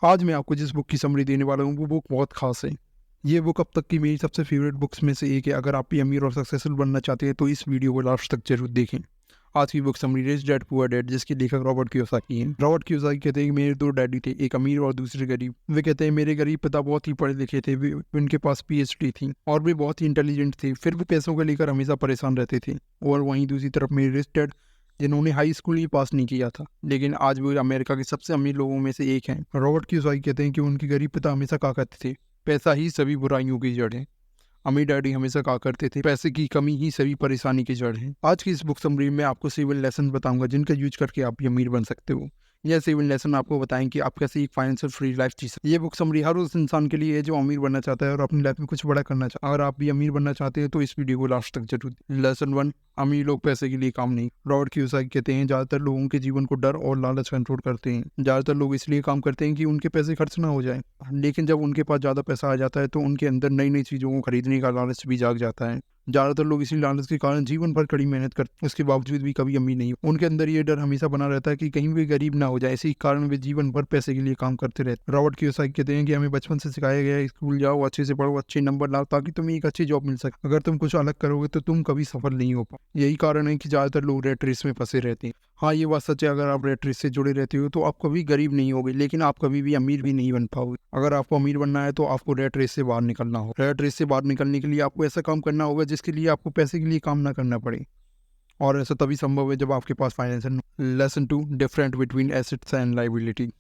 आज मैं आपको जिस बुक की समरी देने वाला हूँ वो बुक बहुत खास है। ये बुक अब तक की मेरी सबसे फेवरेट बुक्स में से एक है। अगर आप भी अमीर और सक्सेसफुल बनना चाहते हैं तो इस वीडियो को लास्ट तक जरूर देखें। आज की book summary rich dad poor dad, जिसके लेखक रॉबर्ट कियोसाकी हैं। रॉबर्ट कियोसाकी कहते हैं कि मेरे दो डैडी थे, एक अमीर और दूसरे गरीब। वे कहते हैं मेरे गरीब पिता बहुत ही पढ़े लिखे थे, उनके पास PhD थी और वे बहुत ही इंटेलिजेंट थे, फिर भी पैसों को लेकर हमेशा परेशान रहते थे। और वहीं दूसरी तरफ मेरे रिच डैड, जिन्होंने हाई स्कूल ही पास नहीं किया था, लेकिन आज वो अमेरिका के सबसे अमीर लोगों में से एक हैं। रॉबर्ट कियोसाकी कहते हैं कि उनके गरीब पिता हमेशा कहा करते थे, पैसा ही सभी बुराइयों की जड़ है। अमीर डैडी हमेशा कहा करते थे, पैसे की कमी ही सभी परेशानी की जड़ है। आज की इस बुक समरी में आपको 7 लेसन बताऊंगा जिनका यूज करके आप भी अमीर बन सकते हो। यह 7 लेसन आपको बताएं कि आप कैसे एक फाइनेंशियल फ्री लाइफ जी सकते हैं। ये बुक समरी हर उस इंसान के लिए है जो अमीर बनना चाहता है और अपनी लाइफ में कुछ बड़ा करना चाहता है। अगर आप भी अमीर बनना चाहते हैं तो इस वीडियो को लास्ट तक जरूर। लेसन 1, अमीर लोग पैसे के लिए काम नहीं। रॉबर्ट कियोसाकी कहते हैं ज्यादातर लोगों के जीवन को डर और लालच कंट्रोल करते हैं। ज्यादातर लोग इसलिए काम करते हैं कि उनके पैसे खर्च ना हो जाए, लेकिन जब उनके पास ज्यादा पैसा आ जाता है तो उनके अंदर नई नई चीजों को खरीदने का लालच भी जाग जाता है। ज्यादातर लोग इसी लालच के कारण जीवन भर कड़ी मेहनत करते, उसके बावजूद भी कभी अमीर नहीं। उनके अंदर ये डर हमेशा बना रहता है कि कहीं भी गरीब ना हो जाए, इसी कारण वे जीवन भर पैसे के लिए काम करते रहते। रॉबर्ट कियोसाकी कहते हैं कि हमें बचपन से सिखाया गया है, स्कूल जाओ, अच्छे से पढ़ो, अच्छे नंबर लाओ, ताकि तुम्हें एक अच्छी जॉब मिल सके। अगर तुम कुछ अलग करोगे तो तुम कभी सफल नहीं हो पाओ। यही कारण है कि ज्यादातर लोग रेट रेस में फंसे रहते हैं। हाँ, ये बात सच है, अगर आप रेट रेस से जुड़े रहते हो तो आप कभी गरीब नहीं होगे, लेकिन आप कभी भी अमीर भी नहीं बन पाओगे। अगर आपको अमीर बनना है तो आपको रेट रेस से बाहर निकलना हो। रेट रेस से बाहर निकलने के लिए आपको ऐसा काम करना होगा जिसके लिए आपको पैसे के लिए काम ना करना पड़े, और ऐसा तभी संभव है जब आपके पास financial. Lesson 2, different between assets and liability.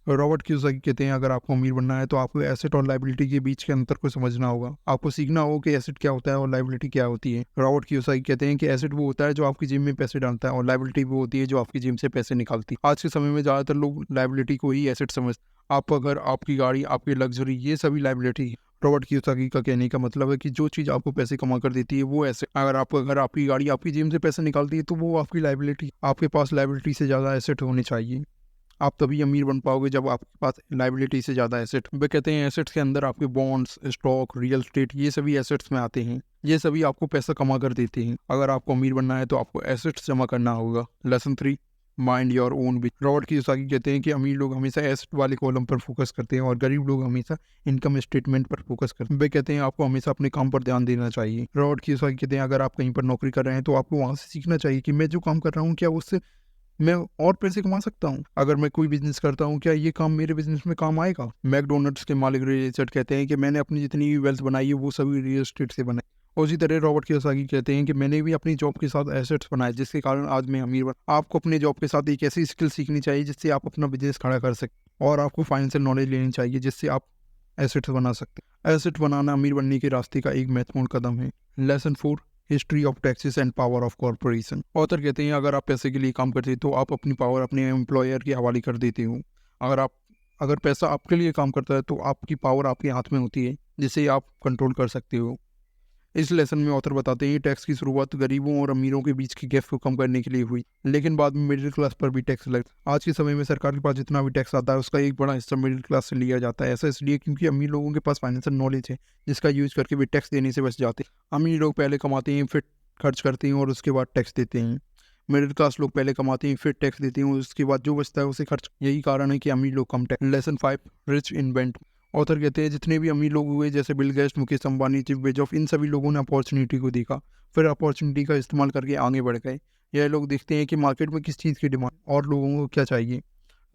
Robert Kiyosaki कहते हैं अगर आपको अमीर बनना है तो आपको एसेट और लायबिलिटी के बीच के अंतर को समझना होगा। आपको सीखना होगा कि एसेट क्या होता है और लायबिलिटी क्या होती है। रॉबर्ट कियोसाकी कहते हैं कि एसेट वो होता है जो आपकी जेब में पैसे डालता है और लायबिलिटी वो होती है जो आपकी जेब से पैसे निकालती है। आज के समय में ज्यादातर लोग लायबिलिटी को ही एसेट समझते हैं। आप अगर आपकी गाड़ी, आपकी लग्जरी, ये सभी लायबिलिटी है। रॉबर्ट कियोसाकी का कहने का मतलब है कि जो चीज आपको पैसे कमा कर देती है वो एसेट। अगर आपकी गाड़ी आपकी जेब से पैसे निकालती है तो वो आपकी लायबिलिटी। आपके पास लायबिलिटी से ज्यादा एसेट होने चाहिए। आप तभी अमीर बन पाओगे जब आपके पास लायबिलिटी से ज़्यादा एसेट। वे कहते हैं एसेट्स के अंदर आपके बॉन्ड्स, स्टॉक, रियल एस्टेट, ये सभी एसेट्स में आते हैं। ये सभी आपको पैसा कमा कर देते हैं। अगर आपको अमीर बनना है तो आपको एसेट्स जमा करना होगा। Lesson 3, mind your own business. Robert Kiyosaki कहते हैं कि अमीर लोग हमेशा एसेट वाले कॉलम पर फोकस करते हैं और गरीब लोग हमेशा इनकम स्टेटमेंट पर फोकस करते हैं। वे कहते हैं आपको हमेशा अपने काम पर ध्यान देना चाहिए। रॉबर्ट कियोसाकी कहते हैं अगर आप कहीं पर नौकरी कर रहे हैं तो आपको वहां से सीखना चाहिए कि मैं जो काम कर रहा हूँ क्या उससे मैं और पैसे कमा सकता हूँ। अगर मैं कोई बिजनेस करता हूँ क्या ये काम मेरे बिजनेस में काम आएगा। मैकडोनल्ड्स के मालिक रे रिचर्ड कहते हैं कि मैंने अपनी जितनी भी वेल्थ बनाई है वो सभी रियल एस्टेट से बनाई। उसी तरह रॉबर्ट कियोसाकी कहते हैं कि मैंने भी अपनी जॉब के साथ एसेट्स बनाए जिसके कारण आज मैं अमीर बना। आपको अपने जॉब के साथ एक ऐसी स्किल सीखनी चाहिए जिससे आप अपना बिजनेस खड़ा कर सकते, और आपको फाइनेंशियल नॉलेज लेनी चाहिए जिससे आप एसेट्स बना सकते। एसेट बनाना अमीर बनने के रास्ते का एक महत्वपूर्ण कदम है। Lesson 4, history of taxes and power of corporation. Author कहते हैं अगर आप पैसे के लिए काम करते हैं तो आप अपनी पावर अपने एम्प्लॉयर के हवाले कर देते हो। अगर पैसा आपके लिए काम करता है तो आपकी पावर आपके हाथ में होती है जिसे आप कंट्रोल कर सकते हो। इस लेसन में ऑथर बताते हैं टैक्स की शुरुआत गरीबों और अमीरों के बीच की गैप को कम करने के लिए हुई, लेकिन बाद में मिडिल क्लास पर भी टैक्स लगा। आज के समय में सरकार के पास जितना भी टैक्स आता है उसका एक बड़ा हिस्सा मिडिल क्लास से लिया जाता है। ऐसा इसलिए क्योंकि अमीर लोगों के पास फाइनेंशियल नॉलेज है जिसका यूज करके वे टैक्स देने से बच जाते हैं। अमीर लोग पहले कमाते हैं, फिर खर्च करते हैं और उसके बाद टैक्स देते हैं। मिडिल क्लास लोग पहले कमाते हैं, फिर टैक्स देते हैं और उसके बाद जो बचता है उसे खर्च। यही कारण है कि अमीर लोग कम tax. Lesson 5, rich invent. Author कहते हैं जितने भी अमीर लोग हुए जैसे Bill Gates, Mukesh Ambani, Jeff Bezos, इन सभी लोगों ने अपॉर्चुनिटी को देखा, फिर अपॉर्चुनिटी का इस्तेमाल करके आगे बढ़ गए। यह लोग देखते हैं कि मार्केट में किस चीज़ की डिमांड और लोगों को क्या चाहिए,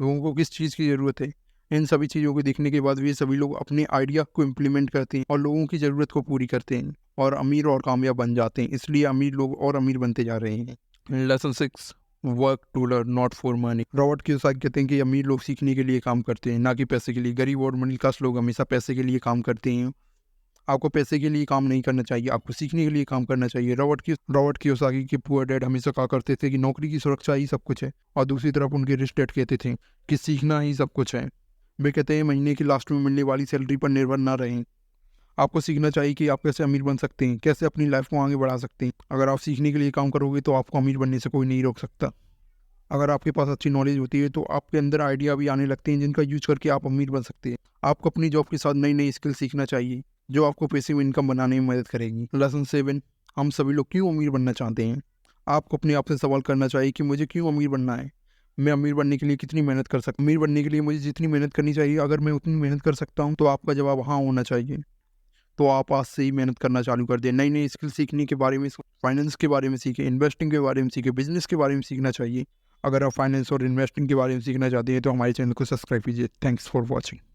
लोगों को किस चीज़ की ज़रूरत है। इन सभी चीज़ों को देखने के बाद वे सभी लोग अपने आइडिया को इम्प्लीमेंट करते हैं और लोगों की ज़रूरत को पूरी करते हैं और अमीर और कामयाब बन जाते हैं। इसलिए अमीर लोग और अमीर बनते जा रहे हैं। Lesson 6, work to learn not for money. Robert Kiyosaki कहते हैं कि अमीर लोग सीखने के लिए काम करते हैं, ना कि पैसे के लिए। गरीब और मिडिल क्लास लोग हमेशा पैसे के लिए काम करते हैं। आपको पैसे के लिए काम नहीं करना चाहिए, आपको सीखने के लिए काम करना चाहिए। रॉबर्ट कियोसाकी के पुअर डैड हमेशा कहा करते थे कि नौकरी की सुरक्षा ही सब कुछ है, और दूसरी तरफ उनके रिच डैड कहते थे कि सीखना ही सब कुछ है। वे कहते हैं महीने की लास्ट में मिलने वाली सैलरी पर निर्भर ना रहें। आपको सीखना चाहिए कि आप कैसे अमीर बन सकते हैं, कैसे अपनी लाइफ को आगे बढ़ा सकते हैं। अगर आप सीखने के लिए काम करोगे तो आपको अमीर बनने से कोई नहीं रोक सकता। अगर आपके पास अच्छी नॉलेज होती है तो आपके अंदर आइडिया भी आने लगते हैं जिनका यूज करके आप अमीर बन सकते हैं। आपको अपनी जॉब के साथ नई नई स्किल सीखना चाहिए जो आपको पैसिव इनकम बनाने में मदद करेगी। लेसन 7, हम सभी लोग क्यों अमीर बनना चाहते हैं। आपको अपने आप से सवाल करना चाहिए कि मुझे क्यों अमीर बनना है। मैं अमीर बनने के लिए कितनी मेहनत कर सकता हूँ? अमीर बनने के लिए मुझे जितनी मेहनत करनी चाहिए, अगर मैं उतनी मेहनत कर सकता हूँ, तो आपका जवाब हाँ होना चाहिए। तो आप आज से ही मेहनत करना चालू कर दें। नई-नई स्किल सीखने के बारे में, फाइनेंस के बारे में सीखें, इन्वेस्टिंग के बारे में सीखें, बिज़नेस के बारे में सीखना चाहिए। अगर आप फाइनेंस और इन्वेस्टिंग के बारे में सीखना चाहते हैं, तो हमारे चैनल को सब्सक्राइब कीजिए। Thanks for watching.